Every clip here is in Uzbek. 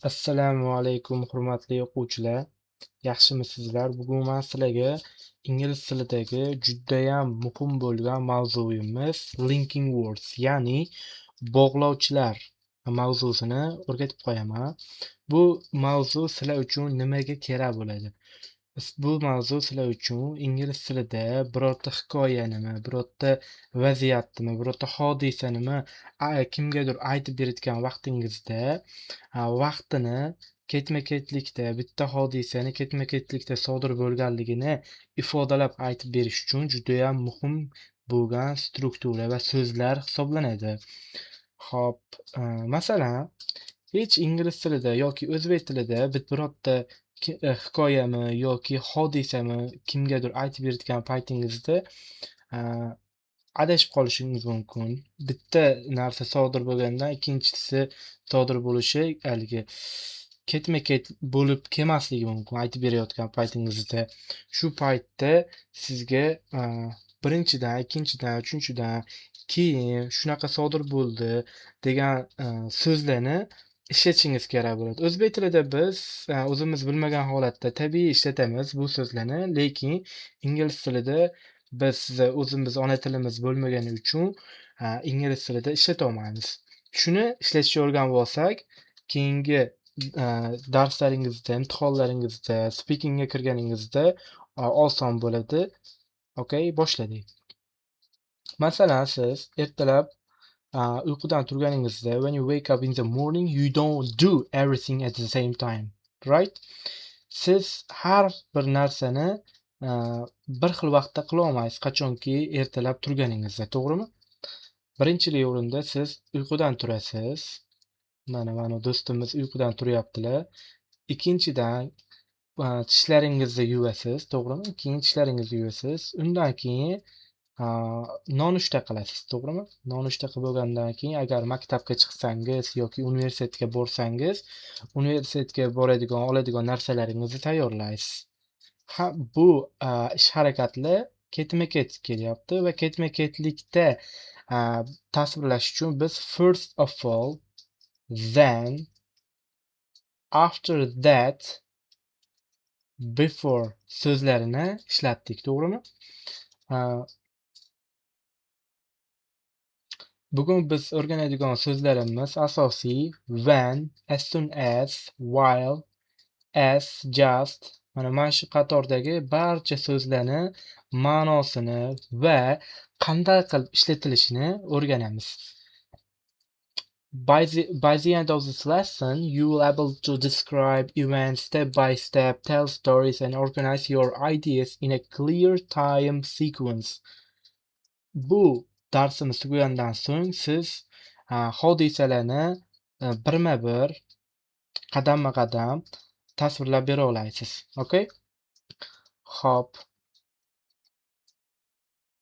Assalomu alaykum hurmatli o'quvchilar. Yaxshimisizlar? Bugun men sizlarga ingliz tilidagi judayam muhim bo'lgan mavzuyimiz linking words, ya'ni bog'lovchilar mavzusini o'rgatib qo'yaman. Bu mavzu sizlar uchun nimaga kerak bo'ladi? Bu mavzu sizlar uchun ingliz tilida birorta hikoyanimi, birorta vaziyatnimi, birorta hodisanimi kimgadir aytib berayotgan vaqtingizda vaqtini ketma-ketlikda bitta hodisani ketma-ketlikda sodir bo'lganligini ifodalab aytib berish uchun judayam muhim bo'lgan struktura va so'zlar hisoblanadi. Xo'p, masalan, hech ingliz tilida yoki o'zbek tilida birorta hikoyami yoki hodisami kimgadir aytib berayotgan paytingizda adashib qolishingiz mumkin. Bitta narsa sodir bo'lgandan ikkinchisi sodir bo'lishi haligi ketma-ket bo'lib kelmasligi mumkin aytib berayotgan paytingizda. Shu paytda sizga birinchidan, ikkinchidan, uchinchidan keyin shunaqa sodir bo'ldi degan so'zlarni ishlatishingiz kerak bo'ladi. O'zbek tilida biz o'zimiz bilmagan holatda tabiiy ishlatamiz bu so'zlarni, lekin ingliz tilida biz o'zimiz ona tilimiz bo'lmagani uchun ingliz tilida ishlatolmaymiz. Shuni ishlatishni o'rganib olsak, keyingi darslaringizda, imtihonlaringizda, speakingga kirganingizda oson bo'ladi. Okay, boshladik. Masalan, siz ertalab uyqudan turganingizda, when you wake up in the morning, you don't do everything at the same time, right? Siz har bir narsani bir xil vaqtda qila olmaysiz, qachonki ertalab turganingizda, to'g'rimi? Birinchili o'rinda siz uyqudan turasiz. Mana do'stimiz uyqudan turyaptilar. Ikkinchidan tishlaringizni yuvasiz, to'g'rimi? Keyin tishlaringizni yuvasiz. Undan keyin nonushta qilasiz, to'g'rimi? Nonushta qilib bo'lgandan keyin agar maktabga chiqsangiz yoki universitetga borsangiz, universitetga oladigan narsalaringizni tayyorlaysiz. Bu ish harakatlar ketma-ket kelyapti va ketma-ketlikda tasvirlash uchun biz first of all, then, after that, before so'zlarini ishlatdik, to'g'rimi? Bugun biz o'rganadigan so'zlarimiz asosiy when, as soon as, while, as, just, mana shu qatordagi barcha so'zlarni ma'nosini va qanday qilib ishlatilishini o'rganamiz. By the end of this lesson, you will be able to describe events step by step, tell stories, and organize your ideas in a clear time sequence. Bu darsimiz tugagandan so'ng siz hodisalarni birma-bir, qadamma-qadam tasvirlab bera olasiz. Okay? Xo'p.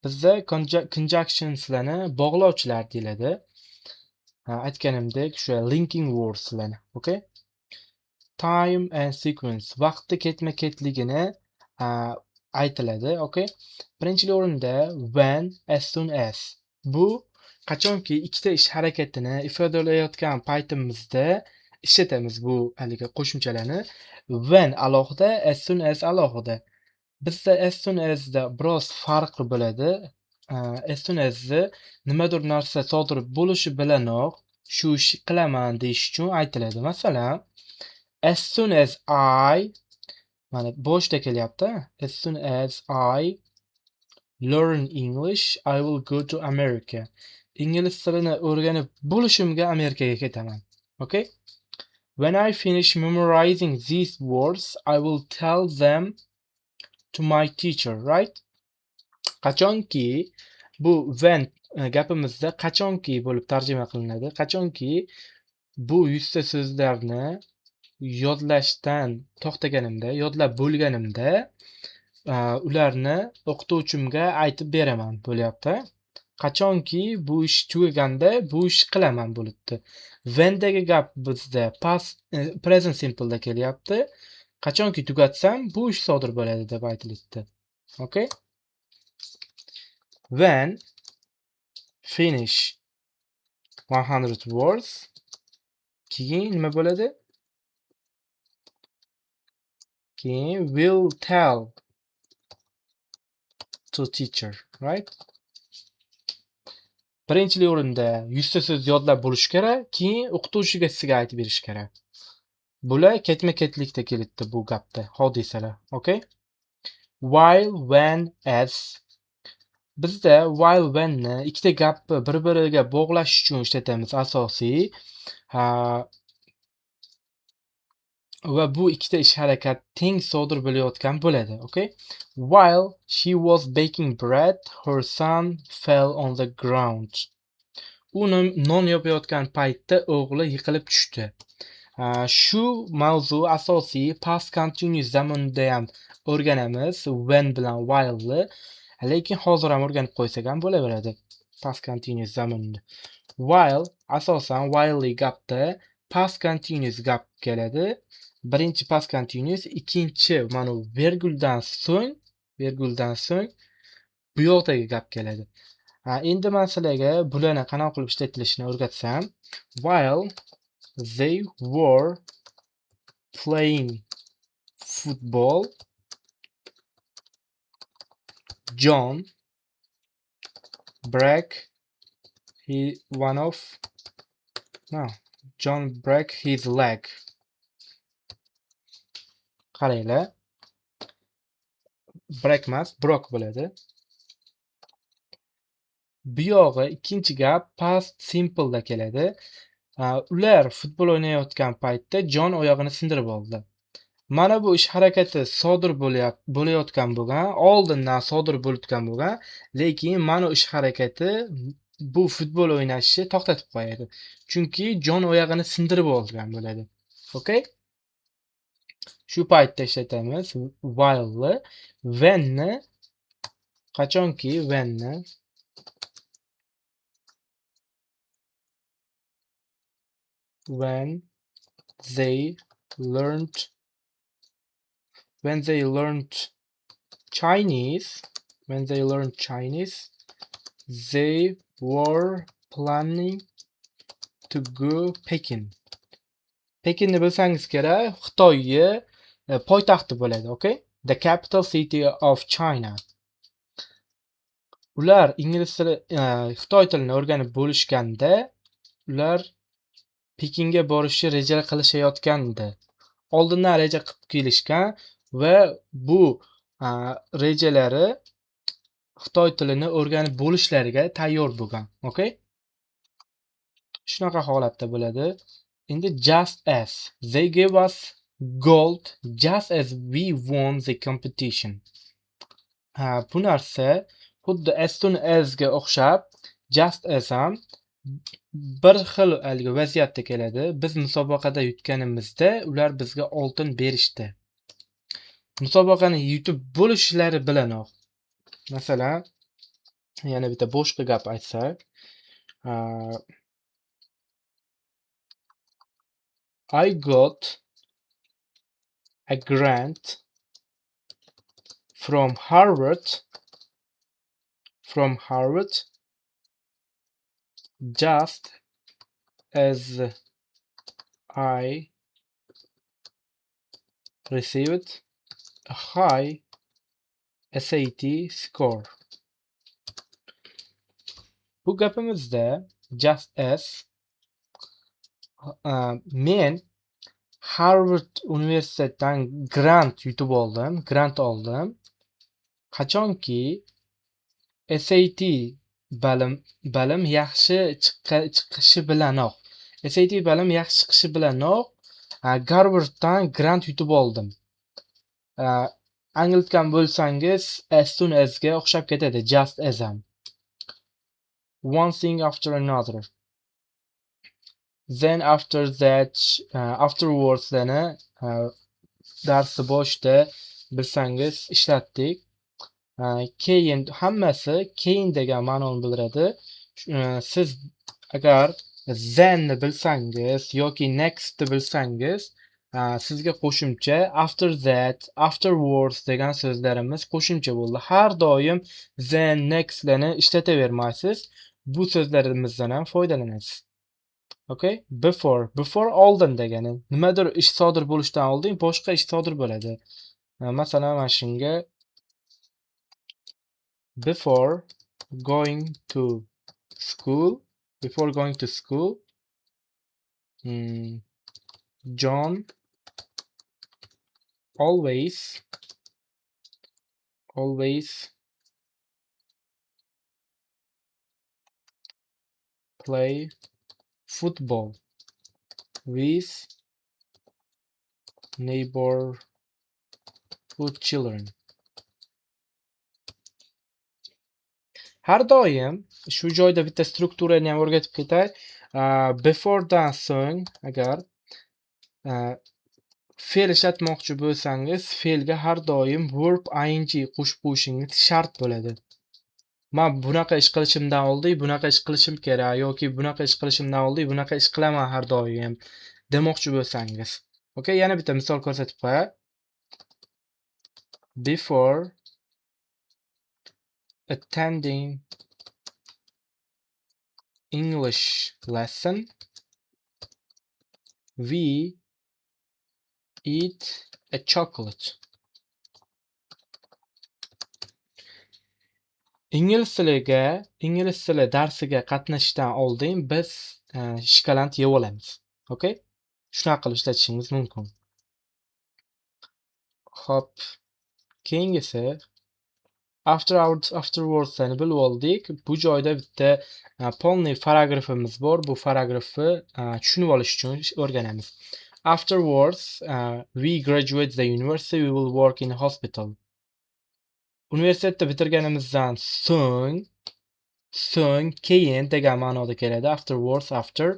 Bizda conjunctionslarni bog'lovchilar deyiladi. Aytganimdek, o'sha linking wordslarni, okay? Time and sequence, vaqtni ketma-ketligini aytiladi, okay? Birinchi o'rinda when, as soon as. Bu qachonki ikkita ish harakatini ifodalayotgan paytimizda ishlatamiz bu haligi qo'shimchalarni. When alohida, as soon as alohida. Bizda as soon as da biroz farqi bo'ladi. As soon as nimadir narsa sodir bo'lishi bilanoq shu ishni qilaman deyish uchun aytiladi. Masalan, as soon as I, mana boshda kelyapti. As soon as I learn English, I will go to America. Ingliz tilini o'rganib bo'lishimga Amerikaga ketaman. Okay? When I finish memorizing these words, I will tell them to my teacher, right? Qachonki bu when gapimizda qachonki bo'lib tarjima qilinadi. Qachonki bu 100 ta so'zlarni yodlashdan to'xtaganimda, yodlab bo'lganimda, ularni o'qituvchimga aytib beraman bo'lyapti. Qachonki bu ish tugaganda bu ish qilaman bo'libdi. When'dagi gap bizda past present simple'da kelyapti. Qachonki tugatsam bu ish sodir bo'ladi deb aytilibdi. Okay? When finish 100 words, keyin nima bo'ladi? keyin will tell to teacher, right? Birinchi o'rinda 100 ta so'z yodlab bo'lish kerak, keyin o'qituvchiga sizga aytib berish kerak. Bular ketma-ketlikda kelibdi bu gapda, hodisalar, okay? While, when, as. Bizda while, whenni ikkita gapni bir-biriga bog'lash uchun ishlatamiz asosiy. Va bu ikkita ish harakat teng sodir bo'layotgan bo'ladi, okay? While she was baking bread, her son fell on the ground. U non yopayotgan paytda o'g'li yiqilib tushdi. Shu mavzu asosiy past continuous zamonda ham o'rganamiz when bilan while'ni, lekin hozir ham o'rganib qo'ysak ham bo'laveradi past continuous zamonda. While asosan while'li gapda past continuous gap keladi. Birinchi past continuous, ikkinchi mana verguldan so'ng bu yoqdagi gap keladi. Endi men sizlarga bularni qanaqa qilib ishlatilishini o'rgatsam, while they were playing football, John broke his leg. Qaranglar. Break emas, broke bo'ladi. Bu yog'i ikkinchi gap past simple da keladi. Ular futbol o'ynayotgan paytda Jon oyog'ini sindirib oldi. Mana bu ish harakati sodir bo'layotgan bo'lgan, oldindan sodir bo'layotgan bo'lgan, lekin mana ish harakati bu futbol o'ynashni to'xtatib qo'yadi. Chunki Jon oyog'ini sindirib olgan bo'ladi. Okay? Shu paytda ishlatamiz while'ni, whenni qachonki whenni when they learned Chinese, they were planning to go Pekin. Pekinni bilsangiz kerak, Xitoyga poytaxti bo'ladi, okay? The capital city of China. Ular ingliz tili, Xitoy tilini o'rganib bo'lishganda, ular Pekinga borishni reja qilishayotgandi. Oldindan reja qilib kelishgan va bu rejalari Xitoy tilini o'rganib bo'lishlariga tayyor bo'lgan, okay? Shunaqa holatda bo'ladi. Endi just as they gave us gold just as we won the competition. Bu narsa xuddi as soon as ga o'xshab just as ham bir xil vaziyatda keladi. Biz musobaqada yutganimizda ular bizga oltin berishdi. Musobaqani yutib bo'lishlari bilanoq. Masalan, yana bitta boshqa gap aytsak, I got a grant from Harvard just as I received a high SAT score. Bu gapimizda just as men Harvard universitetidan grant oldim. Qachonki SAT balim yaxshi chiqishi bilanoq. SAT balim yaxshi chiqishi bilanoq Harvarddan grant yutib oldim. Anglatgan bo'lsangiz as soon as ga o'xshab ketadi, just as ham. One thing after another. Then after that, afterwards dani darsni boshida bilsangiz ishlatdik. Keyin hammasi keyin degan ma'noni bildiradi. Siz agar then ni bilsangiz yoki next ni bilsangiz, sizga qo'shimcha after that, afterwards degan so'zlarimiz qo'shimcha bo'ldi. Har doim then, next larni ishlatavermaysiz. Bu so'zlarimizdan ham foydalanasiz. Okay? Before oldin degani. Nimadir ish sodir bo'lishidan oldin boshqa ish sodir bo'ladi. Masalan, mana shunga before going to school, John always play football with neighborhood children. Har doim shu joyda bitta strukturani ham o'rgatib ketay. Before'dan so'ng agar fe'l ishlatmoqchi bo'lsangiz, fe'lga har doim verb ing qo'shib qo'yishingiz shart bo'ladi. Men bunaqa ish qilishimdan oldin bunaqa ish qilishim kerak yoki bunaqa ish qilishimdan oldin bunaqa ish qilaman har doim demoqchi bo'lsangiz. Okay, yana bitta misol ko'rsatib qo'yay. Before attending English lesson, we eat a chocolate. Ingliz tili darsiga qatnashishdan oldin biz shokolad yeb olamiz. Okay? Shunaqa qilib ishlatishingiz mumkin. Hop. Keyingisi afterwards ni bilib oldik. Bu joyda bitta polniy paragrafimiz bor. Bu paragrafni tushunib olish uchun o'rganamiz. Afterwards, we graduate the university, we will work in a hospital. Universitetni bitirganimizdan so'ng keyin degan ma'noda keladi. Afterwards, after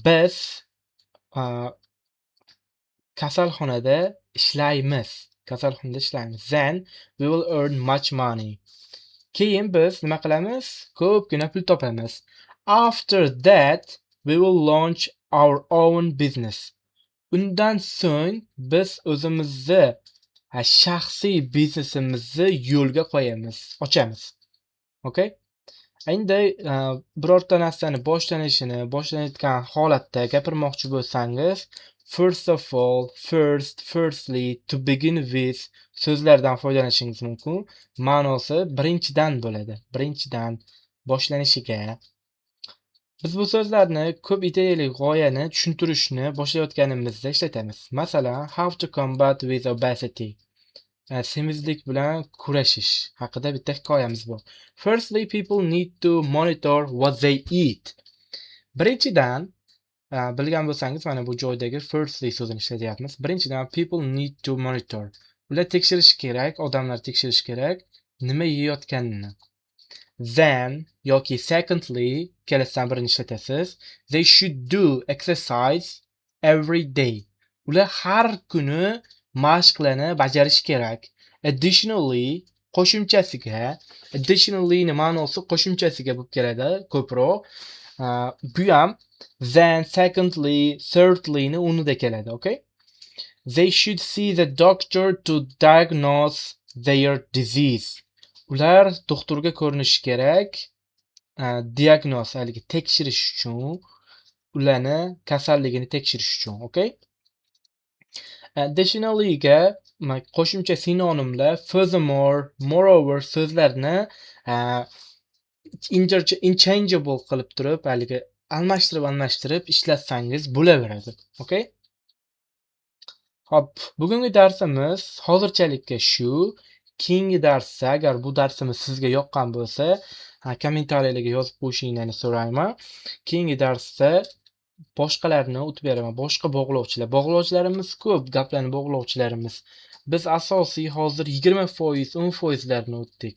biz kasalxonada ishlaymiz. Then we will earn much money. Keyin biz nima qilamiz? Ko'pgina pul topamiz. After that, we will launch our own business. Undan so'ng biz o'zimizni shaxsiy biznesimizni yo'lga qo'yamiz, ochamiz. Okay? Endi birorta narsani boshlanayotgan holatda gapirmoqchi bo'lsangiz, first of all, firstly, to begin with so'zlardan foydalanishingiz mumkin. Ma'nosi birinchidan bo'ladi. Birinchidan boshlanishiga. Biz bu so'zlarni ko'p ideyali g'oyani tushuntirishni boshlayotganimizda ishlatamiz. Masalan, how to combat with obesity. Semizlik bilan kurashish haqida bitta hikoyamiz bor. Firstly, people need to monitor what they eat. Birinchidan, bilgan bo'lsangiz, mana bu joydagi firstly so'zini ishlatyapmiz. Birinchidan, people need to monitor. Ular tekshirish kerak, odamlar tekshirish kerak nima yeyotganini. Then yoki secondly, kelasidan birini ishlatasiz. They should do exercise every day. Ular har kuni mashqlarni bajarish kerak. Additionally, qo'shimchasiga, additionally ni ma'nosi qo'shimchasiga bo'lib keladi ko'proq. Bu ham then, secondly, thirdly ni unida keladi, okay? They should see the doctor to diagnose their disease. Ular doktorga ko'rinishi kerak, diagnoz, haligi tekshirish uchun, ularni kasalligini tekshirish uchun, okay? Additionally ga qo'shimcha sinonimlar furthermore, moreover so'zlarni interchangeable qilib turib, haligi almashtirib ishlatsangiz bo'laveradi. Okay? Hop, bugungi darsimiz hozirchalikka shu. Keyingi darsda agar bu darsimiz sizga yoqqan bo'lsa, kommentariyalarga yozib qo'yishingizni so'rayman. Keyingi darsda boshqalarni o'tib beraman. Boshqa bog'lovchilarimiz ko'p, gaplarni bog'lovchilarimiz. Biz asosiy hozir 20%, 10% larni o'tdik.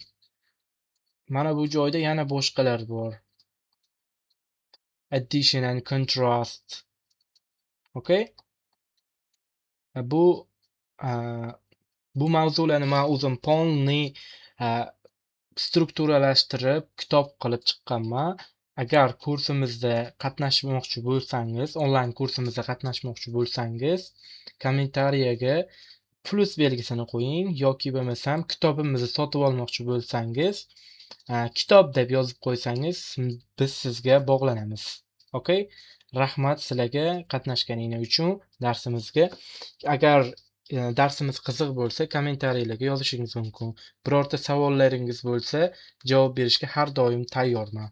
Mana bu joyda yana boshqalar bor. Addition and contrast. Okay? Bu mavzularni men o'zim polniy strukturalashtirib kitob qilib chiqqanman. Agar kursimizda qatnashmoqchi bo'lsangiz, onlayn kursimizda qatnashmoqchi bo'lsangiz, kommentariyaga plus belgisini qo'ying yoki bo'lmasam kitobimizni sotib olmoqchi bo'lsangiz, kitob deb yozib qo'ysangiz, biz sizga bog'lanamiz. Okay? Rahmat sizlarga qatnashganingiz uchun darsimizga. Agar darsimiz qiziq bo'lsa, kommentariyalarga yozishingiz mumkin. Birorta savollaringiz bo'lsa, javob berishga har doim tayyorman.